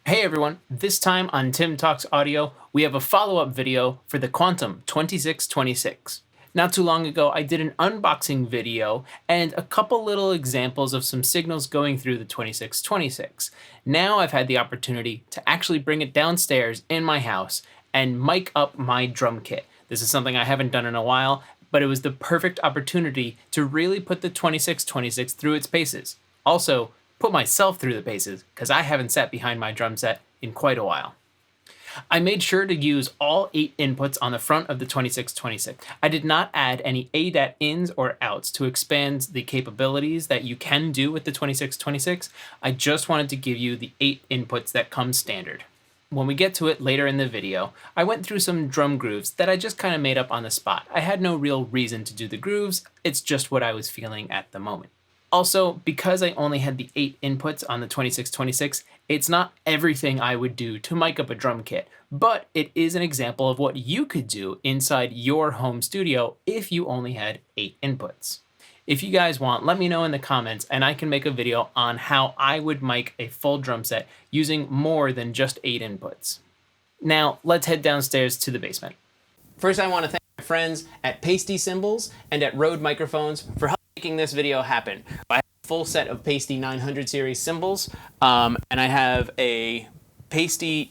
Hey everyone, this time on Tim Talks Audio, we have a follow-up video for the Quantum 2626. Not too long ago, I did an unboxing video and a couple little examples of some signals going through the 2626. Now I've had the opportunity to actually bring it downstairs in my house and mic up my drum kit. This is something I haven't done in a while, but it was the perfect opportunity to really put the 2626 through its paces. Also, put myself through the paces, because I haven't sat behind my drum set in quite a while. I made sure to use all 8 inputs on the front of the 2626. I did not add any ADAT ins or outs to expand the capabilities that you can do with the 2626. I just wanted to give you the 8 inputs that come standard. When we get to it later in the video, I went through some drum grooves that I just kind of made up on the spot. I had no real reason to do the grooves, it's just what I was feeling at the moment. Also, because I only had the 8 inputs on the 2626, it's not everything I would do to mic up a drum kit, but it is an example of what you could do inside your home studio if you only had 8 inputs. If you guys want, let me know in the comments and I can make a video on how I would mic a full drum set using more than just 8 inputs. Now, let's head downstairs to the basement. First, I want to thank my friends at Paiste Cymbals and at Roswell Microphones for helping making this video happen. I have a full set of Paiste 900 series cymbals, and I have a Paiste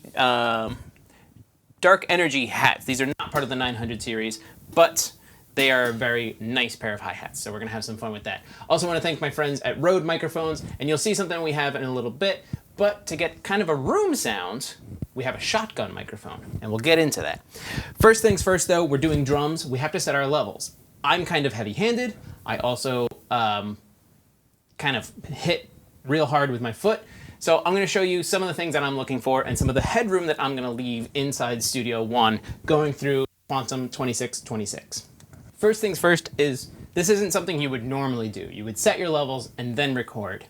Dark Energy hats. These are not part of the 900 series, but they are a very nice pair of hi-hats, so we're going to have some fun with that. Also want to thank my friends at Roswell Microphones, and you'll see something we have in a little bit, but to get kind of a room sound, we have a shotgun microphone, and we'll get into that. First things first, though, we're doing drums. We have to set our levels. I'm kind of heavy-handed. I also kind of hit real hard with my foot. So I'm going to show you some of the things that I'm looking for and some of the headroom that I'm going to leave inside Studio One going through Quantum 2626. First things first is this isn't something you would normally do. You would set your levels and then record.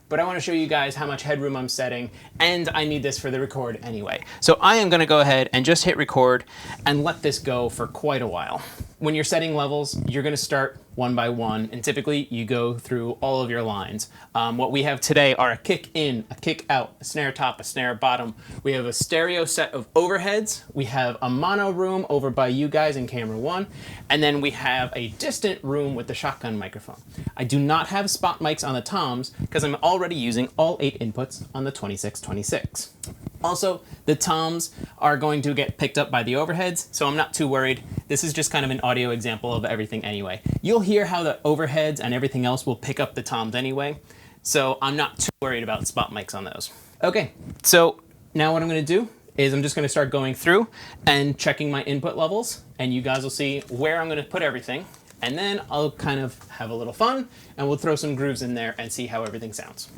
But I want to show you guys how much headroom I'm setting, and I need this for the record anyway. So I am going to go ahead and just hit record and let this go for quite a while. When you're setting levels, you're going to start one by one, and typically you go through all of your lines. What we have today are a kick in, a kick out, a snare top, a snare bottom. We have a stereo set of overheads. We have a mono room over by you guys in camera 1, and then we have a distant room with the shotgun microphone. I do not have spot mics on the toms because I'm already using all 8 inputs on the 2626. Also, the toms are going to get picked up by the overheads, so I'm not too worried. This is just kind of an audio example of everything anyway. You'll hear how the overheads and everything else will pick up the toms anyway, so I'm not too worried about spot mics on those. Okay, so now what I'm going to do is I'm just going to start going through and checking my input levels, and you guys will see where I'm going to put everything, and then I'll kind of have a little fun, and we'll throw some grooves in there and see how everything sounds.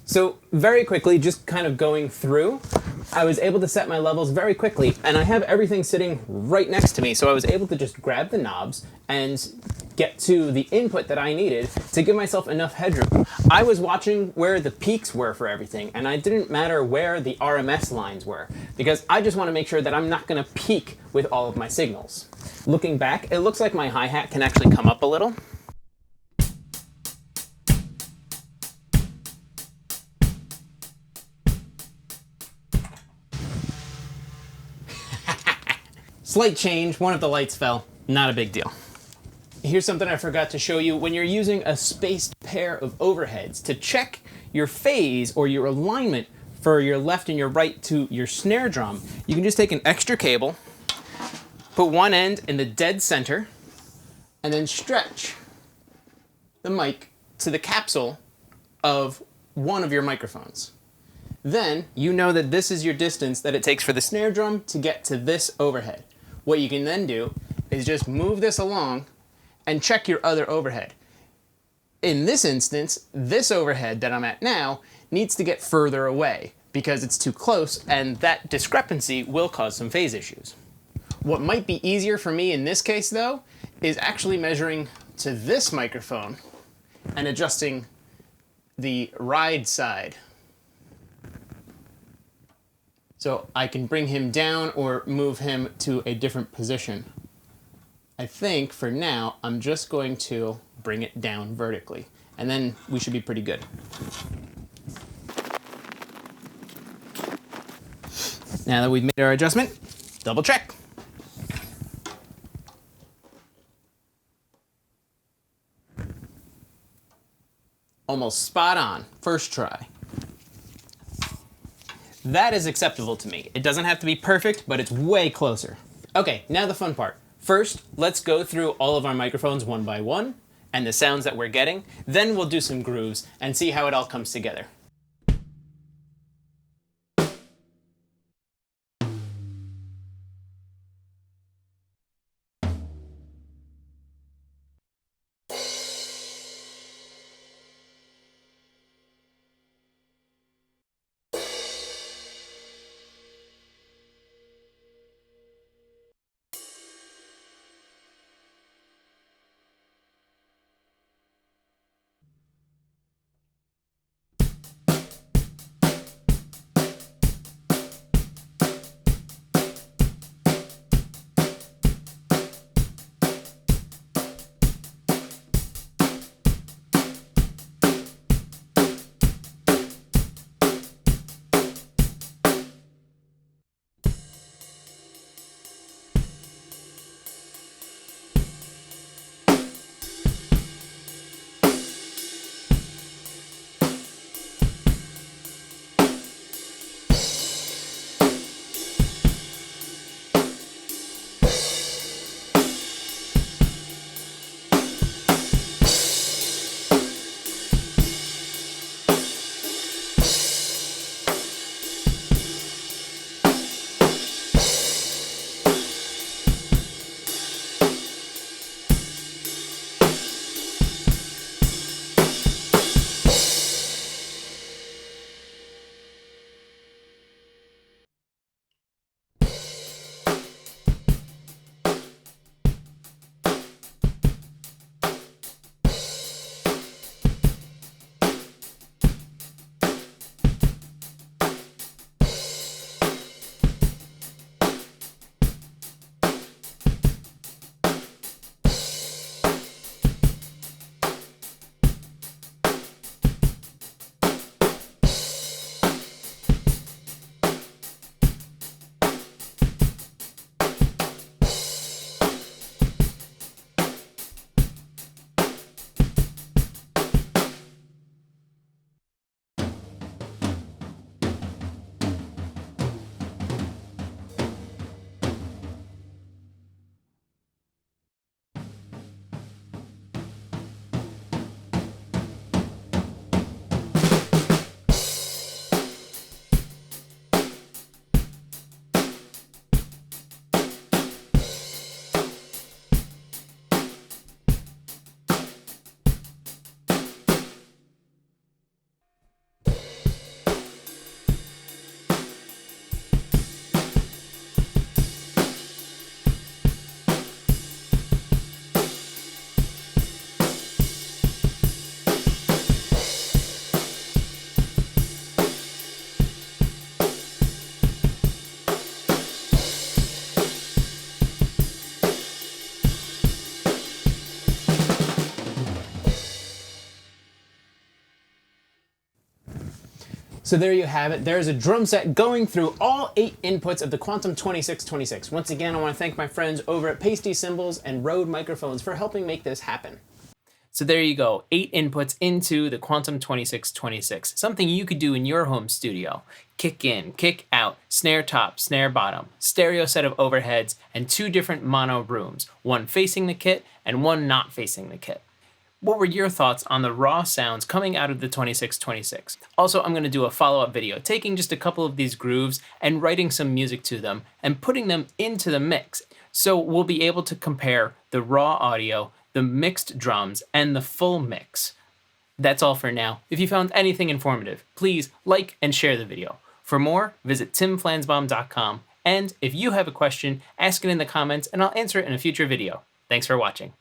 So very quickly, just kind of going through, I was able to set my levels very quickly, and I have everything sitting right next to me, so I was able to just grab the knobs and get to the input that I needed to give myself enough headroom. I was watching where the peaks were for everything, and it didn't matter where the RMS lines were, because I just want to make sure that I'm not going to peak with all of my signals. Looking back, it looks like my hi-hat can actually come up a little. Slight change, one of the lights fell, not a big deal. Here's something I forgot to show you. When you're using a spaced pair of overheads, to check your phase or your alignment for your left and your right to your snare drum, you can just take an extra cable, put one end in the dead center, and then stretch the mic to the capsule of one of your microphones. Then you know that this is your distance that it takes for the snare drum to get to this overhead. What you can then do is just move this along and check your other overhead. In this instance, this overhead that I'm at now needs to get further away because it's too close, and that discrepancy will cause some phase issues. What might be easier for me in this case, though, is actually measuring to this microphone and adjusting the ride side. So I can bring him down or move him to a different position. I think for now, I'm just going to bring it down vertically, and then we should be pretty good. Now that we've made our adjustment, double check. Almost spot on, first try. That is acceptable to me. It doesn't have to be perfect, but it's way closer. Okay, now the fun part. First, let's go through all of our microphones one by one and the sounds that we're getting. Then we'll do some grooves and see how it all comes together. So there you have it. There's a drum set going through all 8 inputs of the Quantum 2626. Once again, I want to thank my friends over at Paiste Cymbals and Rode Microphones for helping make this happen. So there you go, 8 inputs into the Quantum 2626, something you could do in your home studio. Kick in, kick out, snare top, snare bottom, stereo set of overheads, and 2 different mono rooms, one facing the kit and one not facing the kit. What were your thoughts on the raw sounds coming out of the 2626? Also, I'm going to do a follow-up video, taking just a couple of these grooves and writing some music to them and putting them into the mix. So we'll be able to compare the raw audio, the mixed drums, and the full mix. That's all for now. If you found anything informative, please like and share the video. For more, visit timflansbaum.com, and if you have a question, ask it in the comments and I'll answer it in a future video. Thanks for watching.